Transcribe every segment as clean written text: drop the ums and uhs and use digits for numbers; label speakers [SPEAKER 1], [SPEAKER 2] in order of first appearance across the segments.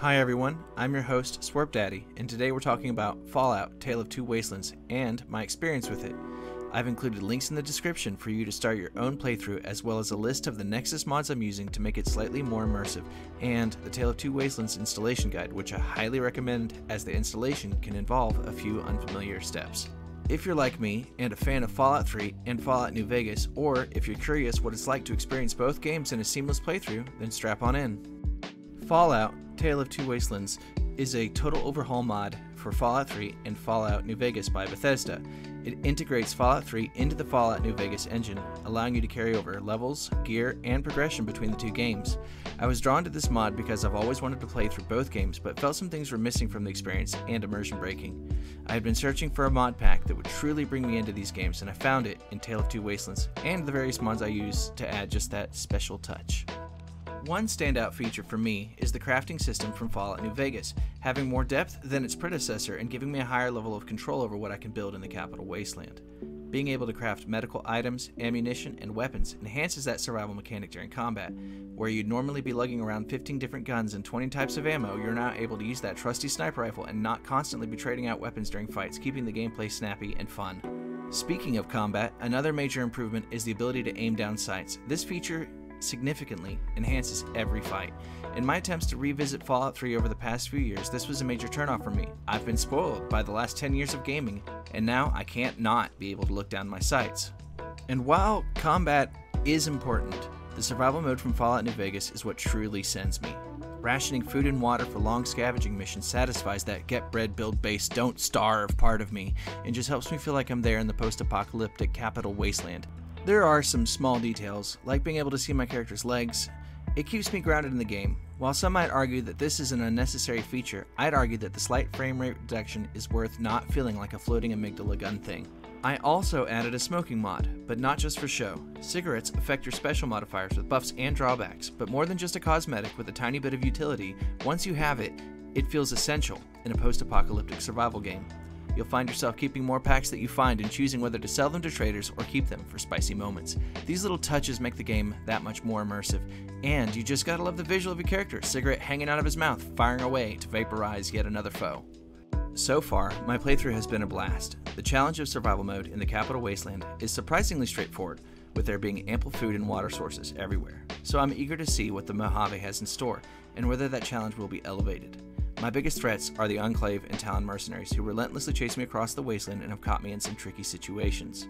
[SPEAKER 1] Hi everyone, I'm your host, Swerp Daddy, and today we're talking about Fallout: Tale of Two Wastelands and my experience with it. I've included links in the description for you to start your own playthrough, as well as a list of the Nexus mods I'm using to make it slightly more immersive, and the Tale of Two Wastelands installation guide, which I highly recommend as the installation can involve a few unfamiliar steps. If you're like me and a fan of Fallout 3 and Fallout New Vegas, or if you're curious what it's like to experience both games in a seamless playthrough, then strap on in. Fallout: Tale of Two Wastelands is a total overhaul mod for Fallout 3 and Fallout New Vegas by Bethesda. It integrates Fallout 3 into the Fallout New Vegas engine, allowing you to carry over levels, gear, and progression between the two games. I was drawn to this mod because I've always wanted to play through both games, but felt some things were missing from the experience and immersion breaking. I had been searching for a mod pack that would truly bring me into these games, and I found it in Tale of Two Wastelands, and the various mods I use to add just that special touch. One standout feature for me is the crafting system from Fallout New Vegas, having more depth than its predecessor and giving me a higher level of control over what I can build in the capital wasteland. Being able to craft medical items, ammunition, and weapons enhances that survival mechanic during combat. Where you'd normally be lugging around 15 different guns and 20 types of ammo, you're now able to use that trusty sniper rifle and not constantly be trading out weapons during fights, keeping the gameplay snappy and fun. Speaking of combat, another major improvement is the ability to aim down sights. This feature significantly enhances every fight. In my attempts to revisit Fallout 3 over the past few years, this was a major turnoff for me. I've been spoiled by the last 10 years of gaming, and now I can't not be able to look down my sights. And while combat is important, the survival mode from Fallout New Vegas is what truly sends me. Rationing food and water for long scavenging missions satisfies that get bread, build base, don't starve part of me, and just helps me feel like I'm there in the post-apocalyptic capital wasteland. There are some small details, like being able to see my character's legs. It keeps me grounded in the game. While some might argue that this is an unnecessary feature, I'd argue that the slight frame rate reduction is worth not feeling like a floating amygdala gun thing. I also added a smoking mod, but not just for show. Cigarettes affect your special modifiers with buffs and drawbacks, but more than just a cosmetic with a tiny bit of utility, once you have it, it feels essential in a post-apocalyptic survival game. You'll find yourself keeping more packs that you find and choosing whether to sell them to traders or keep them for spicy moments. These little touches make the game that much more immersive, and you just gotta love the visual of your character, cigarette hanging out of his mouth, firing away to vaporize yet another foe. So far, my playthrough has been a blast. The challenge of survival mode in the capital wasteland is surprisingly straightforward, with there being ample food and water sources everywhere. So I'm eager to see what the Mojave has in store, and whether that challenge will be elevated. My biggest threats are the Enclave and Talon mercenaries, who relentlessly chase me across the wasteland and have caught me in some tricky situations.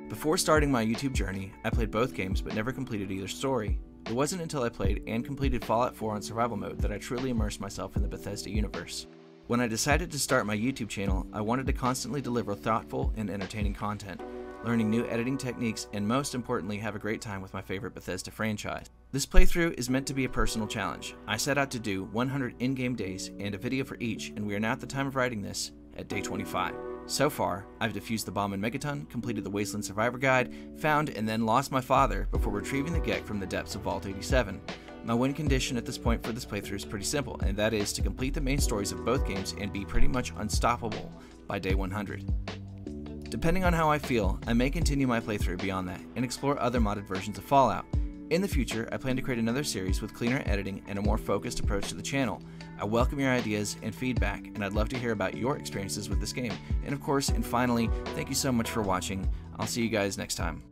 [SPEAKER 1] Before starting my YouTube journey, I played both games but never completed either story. It wasn't until I played and completed Fallout 4 on survival mode that I truly immersed myself in the Bethesda universe. When I decided to start my YouTube channel, I wanted to constantly deliver thoughtful and entertaining content, learning new editing techniques, and most importantly, have a great time with my favorite Bethesda franchise. This playthrough is meant to be a personal challenge. I set out to do 100 in-game days and a video for each, and we are now at the time of writing this at day 25. So far, I've defused the bomb in Megaton, completed the Wasteland Survivor Guide, found and then lost my father before retrieving the Gek from the depths of Vault 87. My win condition at this point for this playthrough is pretty simple, and that is to complete the main stories of both games and be pretty much unstoppable by day 100. Depending on how I feel, I may continue my playthrough beyond that and explore other modded versions of Fallout. In the future, I plan to create another series with cleaner editing and a more focused approach to the channel. I welcome your ideas and feedback, and I'd love to hear about your experiences with this game. And of course, and finally, thank you so much for watching. I'll see you guys next time.